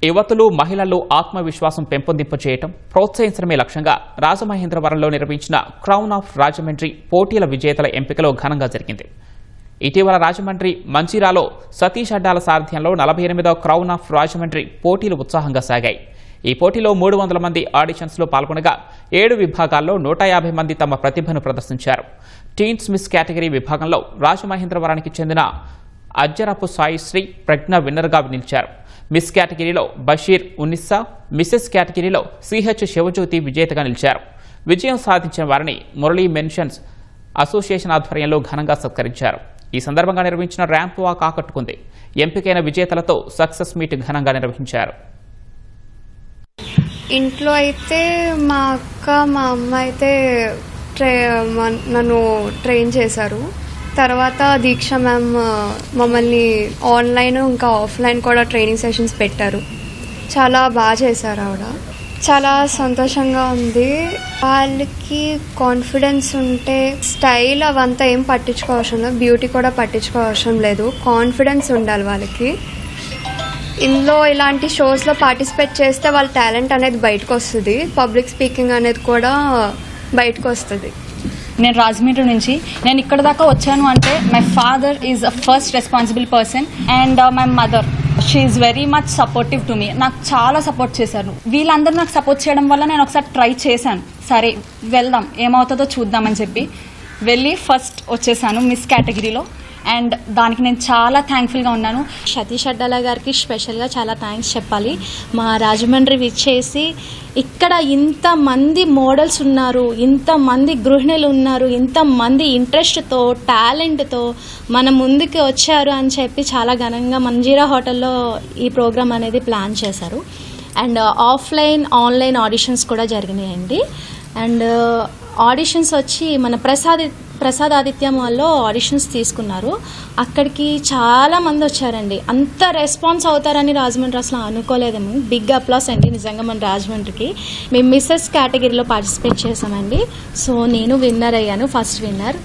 యువతులు మహిళల్లో ఆత్మవిశ్వాసం పెంపొందింపచేయటం ప్రోత్సహించడమే లక్ష్యంగా రాజమహేంద్రవరంలో నిర్వహించిన క్రౌన్ ఆఫ్ రాజమండ్రి పోటీల విజేతల ఎంపికలో ఘనంగా జరిగింది. ఇటీవల రాజమండ్రి మంచిరాలో సతీష్ అడ్డాల సారథ్యంలో 48వ క్రౌన్ ఆఫ్ రాజమండ్రి పోటీలు ఉత్సాహంగా సాగాయి. ఈ పోటీలో 300 మంది ఆడిషన్స్లో పాల్గొనగా 7 విభాగాల్లో 150 మంది తమ ప్రతిభను ప్రదర్శించారు. టీన్స్ మిస్ కేటగిరీ విభాగంలో రాజమహేంద్రవరానికి చెందిన అజ్జరపు సాయిశ్రీ ప్రజ్ఞ విన్నర్గా నిలిచారు. మిస్ కేటగిరీలో బషీర్ ఉన్నిస్సా, మిసెస్ కేటగిరీలో సిహెచ్ శివజ్యోతి విజేతగా నిలిచారు. విజయం సాధించిన వారిని మురళీ మెన్షన్స్ అసోసియేషన్ ఆధ్వర్యంలో ఘనంగా సత్కరించారు. ఈ సందర్భంగా నిర్వహించిన ర్యాంప్ వాక్ ఆకట్టుకుంది. ఎంపికైన విజేతలతో సక్సెస్ మీట్ ఘనంగా నిర్వహించారు. ఇంట్లో అయితే మా అక్క మా అమ్మ అయితే నన్ను ట్రైన్ చేశారు. తర్వాత దీక్ష మ్యామ్ మమ్మల్ని ఆన్లైన్ ఇంకా ఆఫ్లైన్ కూడా ట్రైనింగ్ సెషన్స్ పెట్టారు. చాలా బాగా చేశారు ఆవిడ. చాలా సంతోషంగా ఉంది. వాళ్ళకి కాన్ఫిడెన్స్ ఉంటే స్టైల్ అవంతా ఏం పట్టించుకోవసరం లేదు, బ్యూటీ కూడా పట్టించుకోవసరం లేదు. కాన్ఫిడెన్స్ ఉండాలి వాళ్ళకి. ఇందులో ఇలాంటి షోస్లో పార్టిసిపేట్ చేస్తే వాళ్ళ టాలెంట్ అనేది బయటకు వస్తుంది. పబ్లిక్ స్పీకింగ్ అనేది కూడా బయటకు వస్తుంది. నేను రాజమండ్రి నుంచి నేను ఇక్కడ దాకా వచ్చాను అంటే my father is a first responsible person and my mother she is very much supportive to me. నాకు చాలా సపోర్ట్ చేశారు. వీళ్ళందరూ నాకు సపోర్ట్ చేయడం వల్ల నేను ఒకసారి ట్రై చేశాను. సరే వెళ్దాం ఏమవుతుందో చూద్దామని చెప్పి వెళ్ళి ఫస్ట్ వచ్చేసాను మిస్ కేటగిరీలో. అండ్ దానికి నేను చాలా థ్యాంక్ఫుల్గా ఉన్నాను. సతీష్ అడ్డాల గారికి స్పెషల్గా చాలా థ్యాంక్స్ చెప్పాలి. మా రాజమండ్రి విచ్చేసి ఇక్కడ ఇంతమంది మోడల్స్ ఉన్నారు, ఇంతమంది గృహిణులు ఉన్నారు, ఇంతమంది ఇంట్రెస్ట్తో టాలెంట్తో మన ముందుకు వచ్చారు అని చెప్పి చాలా ఘనంగా మంజీరా హోటల్లో ఈ ప్రోగ్రామ్ అనేది ప్లాన్ చేశారు. అండ్ ఆఫ్లైన్ ఆన్లైన్ ఆడిషన్స్ కూడా జరిగినాయండి. అండ్ ఆడిషన్స్ వచ్చి మన ప్రసాద్ ఆదిత్య మాల్లో ఆడిషన్స్ తీసుకున్నారు. అక్కడికి చాలా మంది వచ్చారండి. అంత రెస్పాన్స్ అవుతారని రాజమండ్రి అసలు అనుకోలేదేమో. బిగ్ అప్లాస్ అండి నిజంగా మన రాజమండ్రికి. మేము మిస్సెస్ కేటగిరీలో పార్టిసిపేట్ చేసామండి. సో నేను విన్నర్ అయ్యాను, ఫస్ట్ విన్నర్.